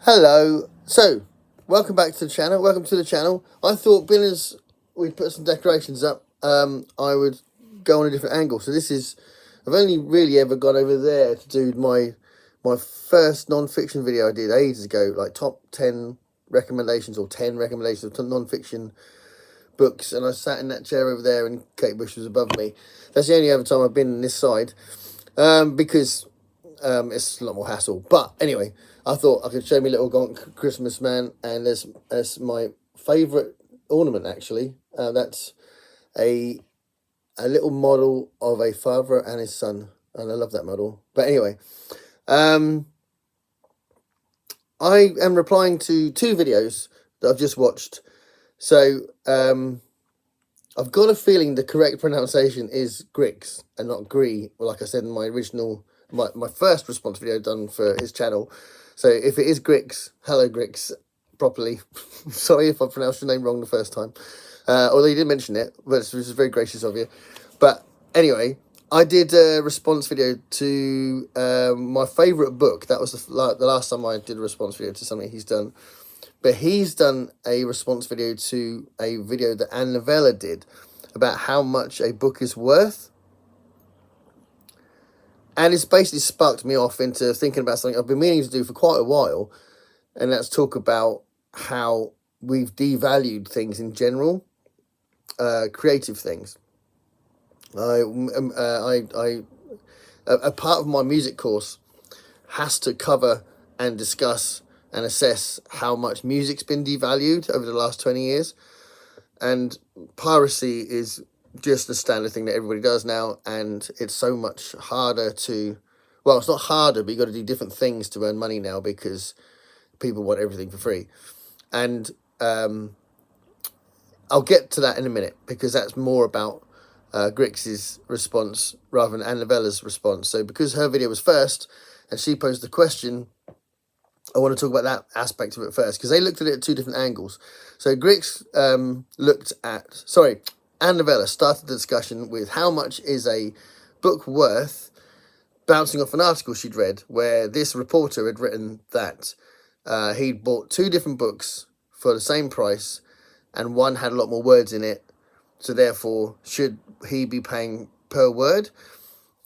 Hello. So, welcome back to the channel. Welcome to the channel. I thought, being as we put some decorations up, I would go on a different angle. So this is, I've only really ever gone over there to do my first non-fiction video I did ages ago, like top 10 recommendations or 10 recommendations of non-fiction books, and I sat in that chair over there and Kate Bush was above me. That's the only other time I've been on this side, because it's a lot more hassle. But anyway, I thought I could show me little Gonk Christmas man, and there's my favourite ornament actually. That's a little model of a father and his son, and I love that model. But anyway, I am replying to two videos that I've just watched. So I've got a feeling the correct pronunciation is Grix and not Gree, like I said in my original, my first response video done for his channel. So if it is Grix, hello Grix, properly. Sorry if I pronounced your name wrong the first time. Although you did mention it, which was very gracious of you. But anyway, I did a response video to my favourite book. That was the last time I did a response video to something he's done. But he's done a response video to a video that Undervaluing did about how much a book is worth. And it's basically sparked me off into thinking about something I've been meaning to do for quite a while. And that's talk about how we've devalued things in general, creative things. A part of my music course has to cover and discuss and assess how much music's been devalued over the last 20 years. And piracy is just the standard thing that everybody does now, and it's so much harder to, well, it's not harder, but you've got to do different things to earn money now because people want everything for free. And I'll get to that in a minute, because that's more about Grix's response rather than Annabella's response. So because her video was first and she posed the question, I want to talk about that aspect of it first, because they looked at it at two different angles. So Grix Annabella started the discussion with how much is a book worth, bouncing off an article she'd read where this reporter had written that he'd bought two different books for the same price, and one had a lot more words in it, so therefore should he be paying per word?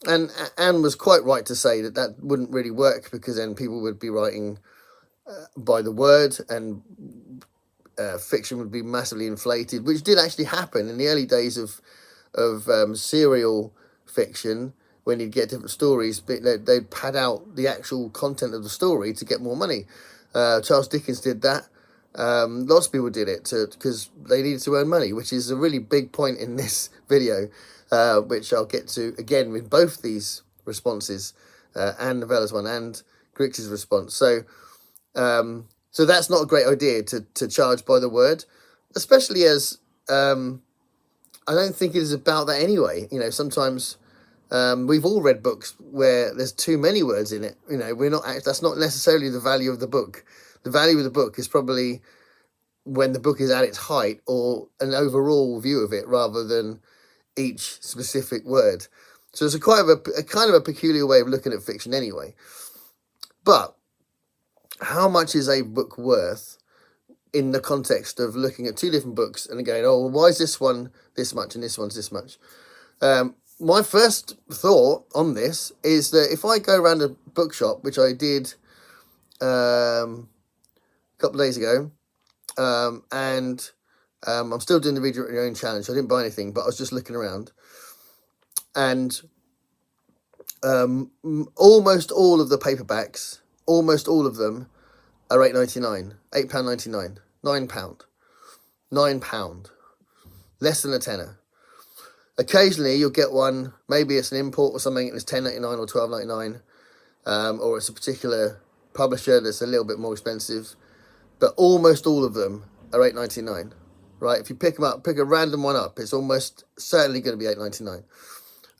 And Anne was quite right to say that that wouldn't really work, because then people would be writing by the word, and fiction would be massively inflated, which did actually happen in the early days of serial fiction. When you'd get different stories, they'd pad out the actual content of the story to get more money. Charles Dickens did that. Lots of people did it because they needed to earn money, which is a really big point in this video, which I'll get to again with both these responses, and Novella's one and Grix's response. So that's not a great idea to charge by the word, especially as I don't think it is about that anyway. You know, sometimes we've all read books where there's too many words in it. You know, that's not necessarily the value of the book. The value of the book is probably when the book is at its height, or an overall view of it, rather than each specific word. So it's a kind of a peculiar way of looking at fiction anyway. But how much is a book worth in the context of looking at two different books and going, oh, well, why is this one this much and this one's this much? My first thought on this is that if I go around a bookshop, which I did a couple of days ago, and I'm still doing the read your own challenge. I didn't buy anything, but I was just looking around, and almost all of the paperbacks, almost all of them are £8.99, £8.99, £9, less than a tenner. Occasionally you'll get one, maybe it's an import or something, and it's £10.99 or £12.99, or it's a particular publisher that's a little bit more expensive, but almost all of them are £8.99, right? If you pick them up, pick a random one up, it's almost certainly going to be £8.99,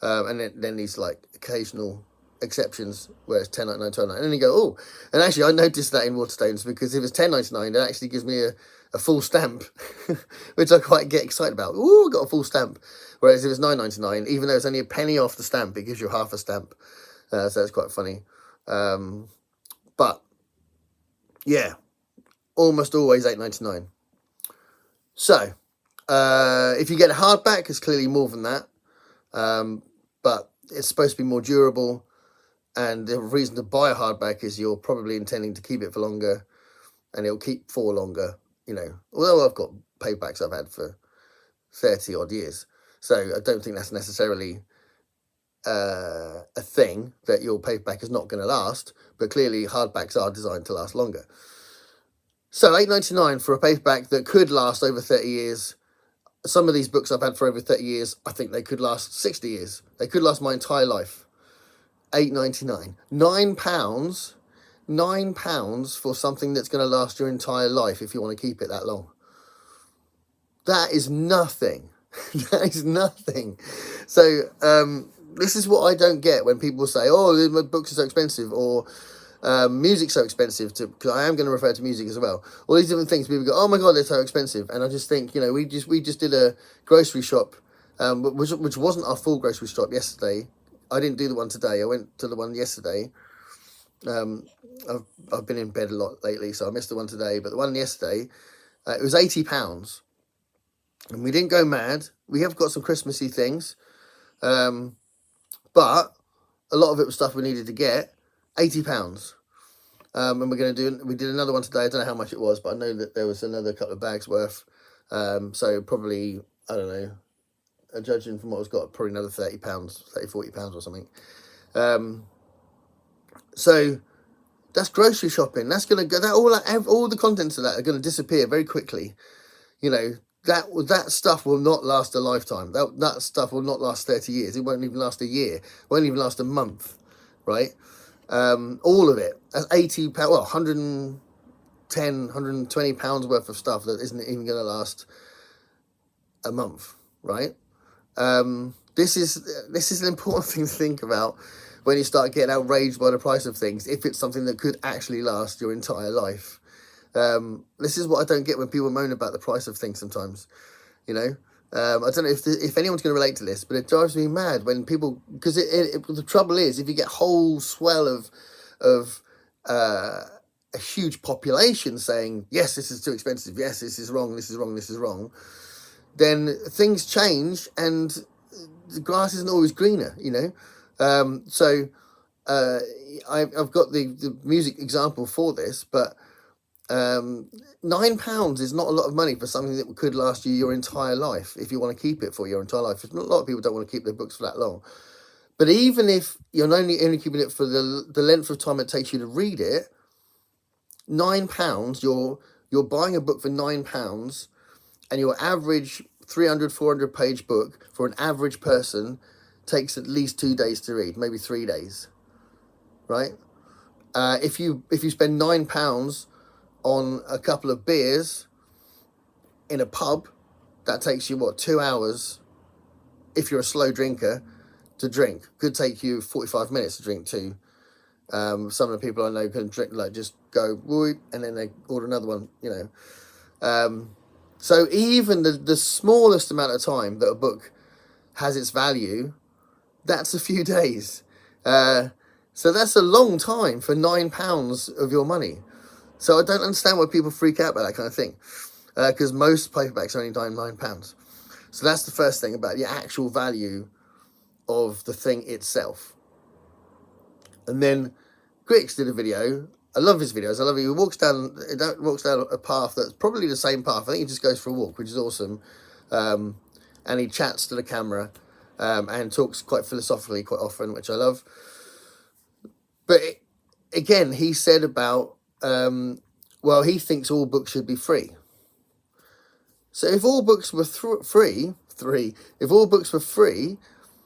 and then these like occasional exceptions where it's £10.99, £12.99, and then you go, oh, and actually I noticed that in Waterstones, because if it's £10.99, it actually gives me a full stamp, which I quite get excited about. Ooh, I got a full stamp. Whereas if it's £9.99, even though it's only a penny off the stamp, it gives you half a stamp. So it's quite funny. But Yeah, almost always £8.99. So, if you get a hardback, it's clearly more than that. But it's supposed to be more durable. And the reason to buy a hardback is you're probably intending to keep it for longer, and it'll keep for longer, you know. Although I've got paperbacks I've had for 30 odd years. So I don't think that's necessarily a thing that your paperback is not going to last, but clearly hardbacks are designed to last longer. So £8.99 for a paperback that could last over 30 years. Some of these books I've had for over 30 years, I think they could last 60 years. They could last my entire life. £8.99. £9. £9 for something that's going to last your entire life if you want to keep it that long. That is nothing. That is nothing. So this is what I don't get when people say, oh, my books are so expensive, or music's so expensive, because I am going to refer to music as well. All these different things, people go, oh my God, they're so expensive. And I just think, you know, we just did a grocery shop, which wasn't our full grocery shop yesterday. I didn't do the one today. I went to the one yesterday. I've been in bed a lot lately, so I missed the one today. But the one yesterday, it was £80. And we didn't go mad. We have got some Christmassy things. But a lot of it was stuff we needed to get. £80. And we did another one today. I don't know how much it was, but I know that there was another couple of bags worth. So probably, I don't know, judging from what was got, probably another £30, £40 or something. So that's grocery shopping. That's going to go, all the contents of that are going to disappear very quickly. You know, that stuff will not last a lifetime. That stuff will not last 30 years. It won't even last a year. It won't even last a month, right? All of it. That's £80, well, £110, £120 worth of stuff that isn't even going to last a month, right? This is an important thing to think about when you start getting outraged by the price of things, if it's something that could actually last your entire life. This is what I don't get when people moan about the price of things sometimes, you know. I don't know if anyone's going to relate to this, but it drives me mad when people, because the trouble is, if you get a whole swell of a huge population saying, yes, this is too expensive, yes, this is wrong, this is wrong, this is wrong, then things change and the grass isn't always greener, you know. So I've got the music example for this, but £9 is not a lot of money for something that could last you your entire life if you want to keep it for your entire life. A lot of people don't want to keep their books for that long. But even if you're only keeping it for the length of time it takes you to read it, £9, you're buying a book for £9, and your average 300, 400 page book for an average person takes at least 2 days to read, maybe 3 days, right? If you spend £9 on a couple of beers in a pub, that takes you, what, 2 hours, if you're a slow drinker, to drink. Could take you 45 minutes to drink too. Some of the people I know can drink, like, just go, whoop, and then they order another one, you know. So even the smallest amount of time that a book has its value, that's a few days. So that's a long time for £9 of your money. So I don't understand why people freak out about that kind of thing, because most paperbacks are only £9. So that's the first thing about the actual value of the thing itself. And then Grix did a video. I love his videos. I love it. He walks down a path that's probably the same path. I think he just goes for a walk, which is awesome. And he chats to the camera and talks quite philosophically quite often, which I love. But again, he said about, well, he thinks all books should be free. So if all books were if all books were free,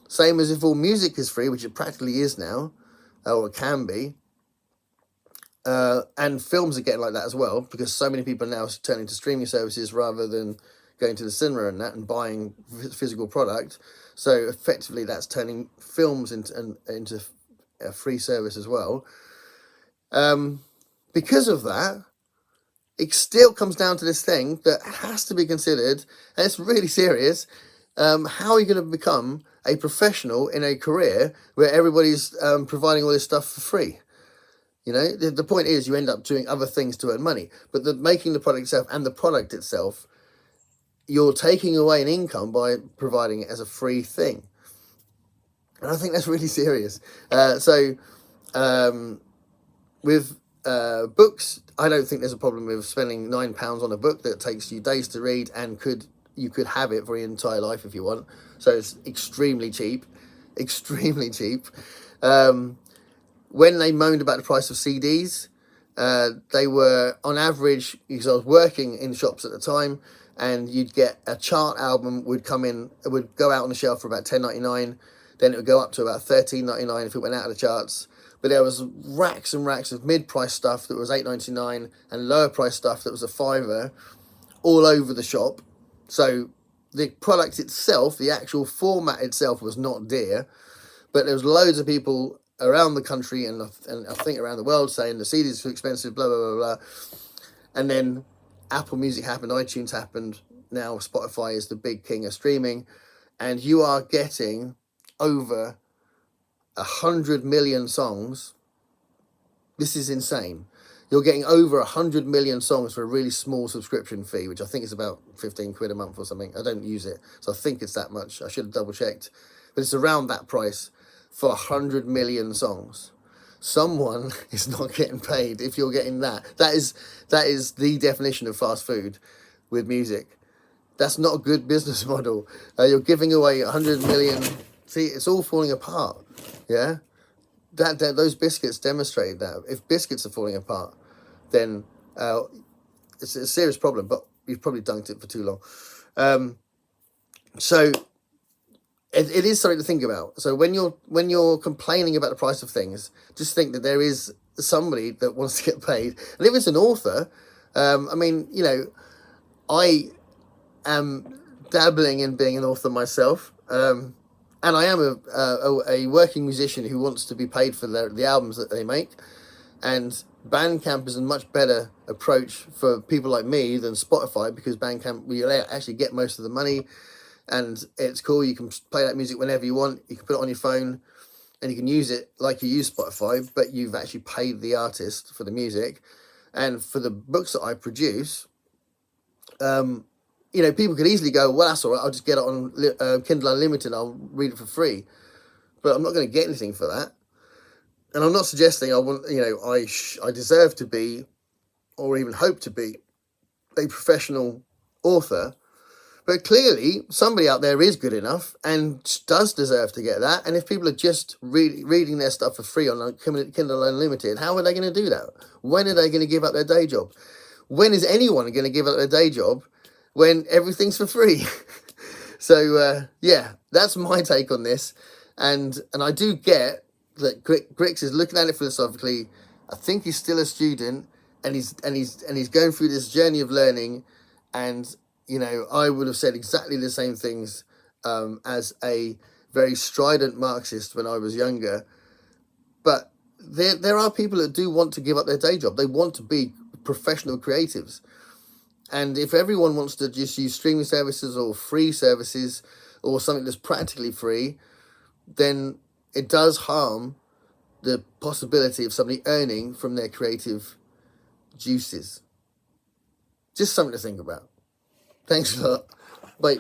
same as if all music is free, which it practically is now, or it can be, and films are getting like that as well, because so many people are now turning to streaming services rather than going to the cinema and that and buying physical product. So effectively, that's turning films into a free service as well. Because of that, it still comes down to this thing that has to be considered, and it's really serious. How are you going to become a professional in a career where everybody's providing all this stuff for free? You know, the point is you end up doing other things to earn money, but making the product itself and the product itself, you're taking away an income by providing it as a free thing. And I think that's really serious. With books, I don't think there's a problem with spending £9 on a book that takes you days to read, and you could have it for your entire life if you want. So it's extremely cheap, extremely cheap. When they moaned about the price of CDs, they were on average, because I was working in shops at the time, and you'd get a chart album would come in, it would go out on the shelf for about £10.99, then it would go up to about £13.99 if it went out of the charts. But there was racks and racks of mid-price stuff that was £8.99 and lower price stuff that was a £5 all over the shop. So the product itself, the actual format itself, was not dear, but there was loads of people around the country and I think around the world saying the CDs are too expensive, blah, blah, blah, blah. And then Apple Music happened, iTunes happened, now Spotify is the big king of streaming, and you are getting over 100 million songs. This is insane. You're getting over 100 million songs for a really small subscription fee, which I think is about 15 quid a month or something. I don't use it, so I think it's that much. I should have double checked, but it's around that price for 100 million songs. Someone is not getting paid if you're getting that. That is the definition of fast food with music. That's not a good business model. You're giving away 100 million. See, it's all falling apart. Yeah, those biscuits demonstrated that. If biscuits are falling apart, then it's a serious problem. But you've probably dunked it for too long. So it is something to think about. So when you're complaining about the price of things, just think that there is somebody that wants to get paid. And if it's an author, I mean, you know, I am dabbling in being an author myself. And I am a working musician who wants to be paid for the albums that they make. And Bandcamp is a much better approach for people like me than Spotify, because Bandcamp, we actually get most of the money, and it's cool. You can play that music whenever you want. You can put it on your phone, and you can use it like you use Spotify, but you've actually paid the artist for the music. And for the books that I produce, you know, people could easily go, well, that's all right, I'll just get it on Kindle Unlimited, I'll read it for free. But I'm not going to get anything for that. And I'm not suggesting I want, you know, I deserve to be, or even hope to be, a professional author. But clearly, somebody out there is good enough and does deserve to get that. And if people are just reading their stuff for free on Kindle Unlimited, how are they going to do that? When are they going to give up their day job? When is anyone going to give up their day job when everything's for free? So, yeah, that's my take on this. And I do get that Grix is looking at it philosophically. I think he's still a student, and he's going through this journey of learning. And, you know, I would have said exactly the same things as a very strident Marxist when I was younger. But there are people that do want to give up their day job. They want to be professional creatives. And if everyone wants to just use streaming services or free services or something that's practically free, then it does harm the possibility of somebody earning from their creative juices. Just something to think about. Thanks a lot. Bye.